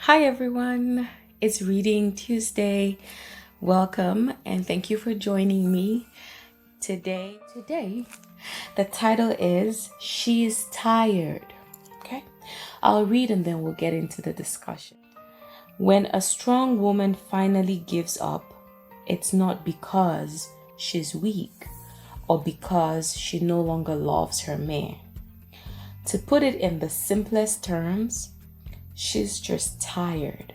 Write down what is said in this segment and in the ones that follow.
Hi everyone, it's Reading Tuesday. Welcome and thank you for joining me today. The title is She's Tired. Okay, I'll read and then we'll get into the discussion. When a strong woman finally gives up, it's not because she's weak or because she no longer loves her man. To put it in the simplest terms, she's just tired.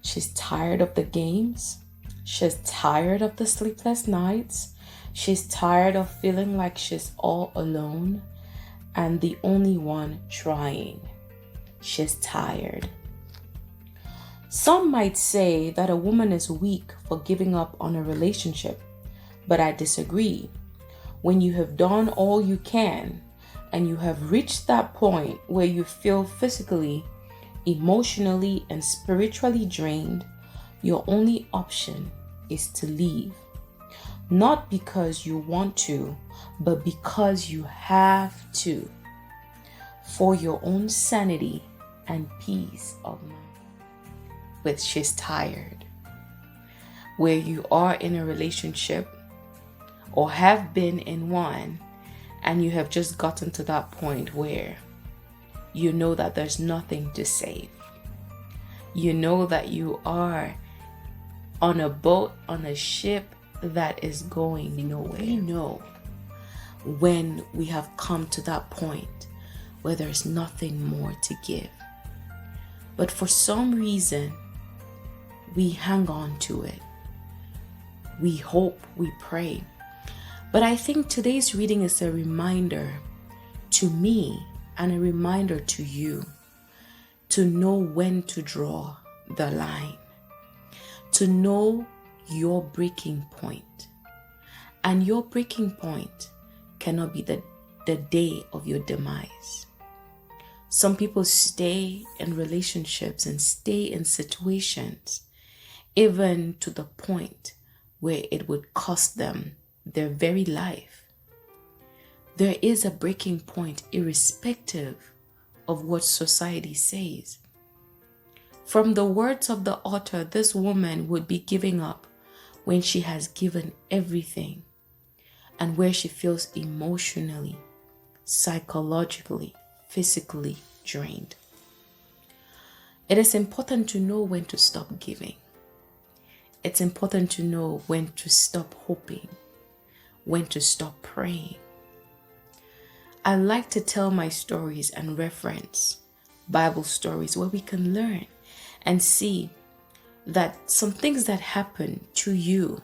She's tired of the games. She's tired of the sleepless nights. She's tired of feeling like she's all alone and the only one trying. She's tired. Some might say that a woman is weak for giving up on a relationship, but I disagree. When you have done all you can and you have reached that point where you feel physically, emotionally, and spiritually drained, your only option is to leave. Not because you want to, but because you have to. For your own sanity and peace of mind. But she's tired. Where you are in a relationship or have been in one, and you have just gotten to that point where you know that there's nothing to save. You know that you are on a boat, on a ship that is going nowhere. We know when we have come to that point where there's nothing more to give. But for some reason, we hang on to it. We hope, we pray. But I think today's reading is a reminder to me and a reminder to you to know when to draw the line, to know your breaking point. And your breaking point cannot be the day of your demise. Some people stay in relationships and stay in situations even to the point where it would cost them their very life. There is a breaking point irrespective of what society says. From the words of the author, this woman would be giving up when she has given everything and where she feels emotionally, psychologically, physically drained. It is important to know when to stop giving. It's important to know when to stop hoping, when to stop praying. I like to tell my stories and reference Bible stories where we can learn and see that some things that happen to you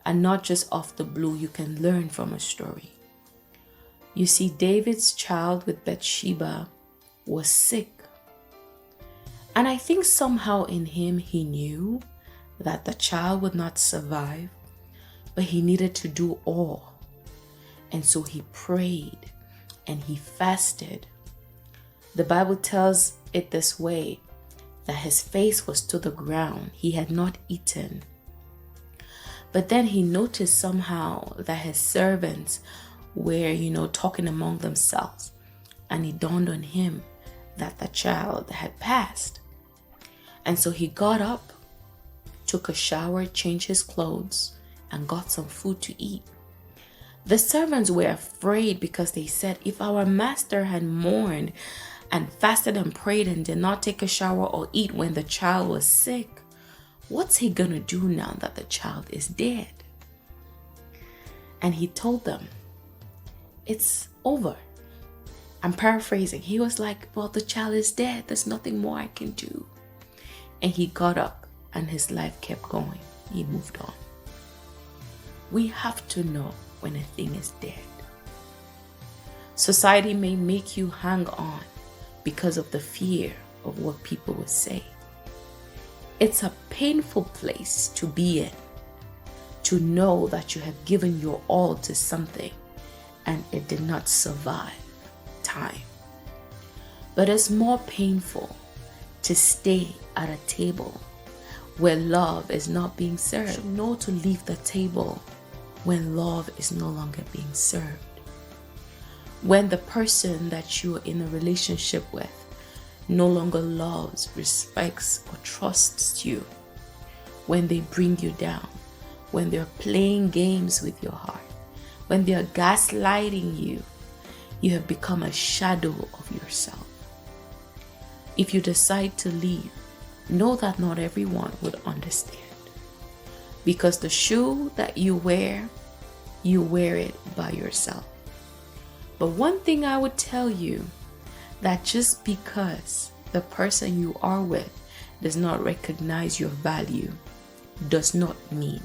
are not just off the blue. You can learn from a story. You see, David's child with Bathsheba was sick. And I think somehow in him he knew that the child would not survive, but he needed to do all. And so he prayed and he fasted. The Bible tells it this way, that his face was to the ground. He had not eaten. But then he noticed somehow that his servants were, talking among themselves. And it dawned on him that the child had passed. And so he got up, took a shower, changed his clothes, and got some food to eat. The servants were afraid because they said, if our master had mourned and fasted and prayed and did not take a shower or eat when the child was sick, what's he gonna do now that the child is dead? And he told them, it's over. I'm paraphrasing. He was like, well, the child is dead. There's nothing more I can do. And he got up and his life kept going. He moved on. We have to know when a thing is dead. Society may make you hang on because of the fear of what people will say. It's a painful place to be in, to know that you have given your all to something and it did not survive time. But it's more painful to stay at a table where love is not being served. You know to leave the table when love is no longer being served. When the person that you're in a relationship with no longer loves, respects, or trusts you, when they bring you down, when they're playing games with your heart, when they're gaslighting you, you have become a shadow of yourself. If you decide to leave, know that not everyone would understand. Because the shoe that you wear it by yourself. But one thing I would tell you, that just because the person you are with does not recognize your value, does not mean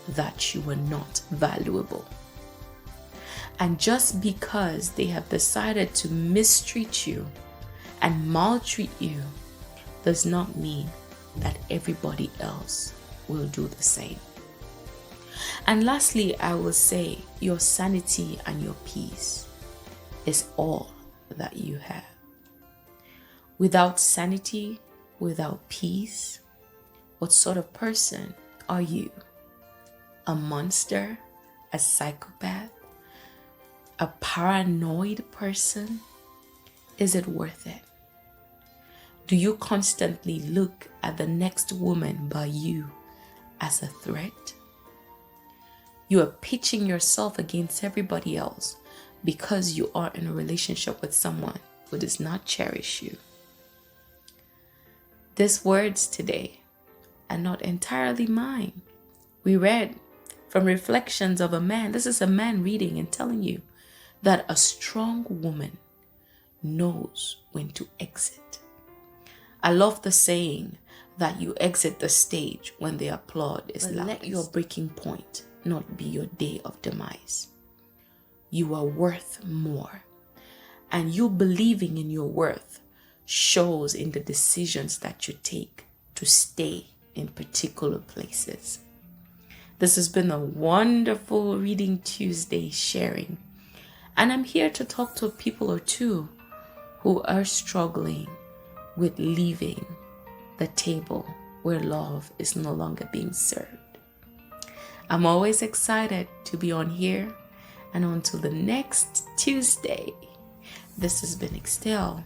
that you are not valuable. And just because they have decided to mistreat you and maltreat you, does not mean that everybody else will do the same. And lastly, I will say your sanity and your peace is all that you have. Without sanity, without peace, what sort of person are you? A monster? A psychopath? A paranoid person? Is it worth it? Do you constantly look at the next woman by you as a threat? You are pitching yourself against everybody else because you are in a relationship with someone who does not cherish you. These words today are not entirely mine. We read from Reflections of a Man. This is a man reading and telling you that a strong woman knows when to exit. I love the saying that you exit the stage when the applause is loudest. Let your breaking point not be your day of demise. You are worth more, and you believing in your worth shows in the decisions that you take to stay in particular places. This has been a wonderful Reading Tuesday sharing, and I'm here to talk to a people or two who are struggling with leaving the table where love is no longer being served. I'm always excited to be on here, and until the next Tuesday, this has been Excel.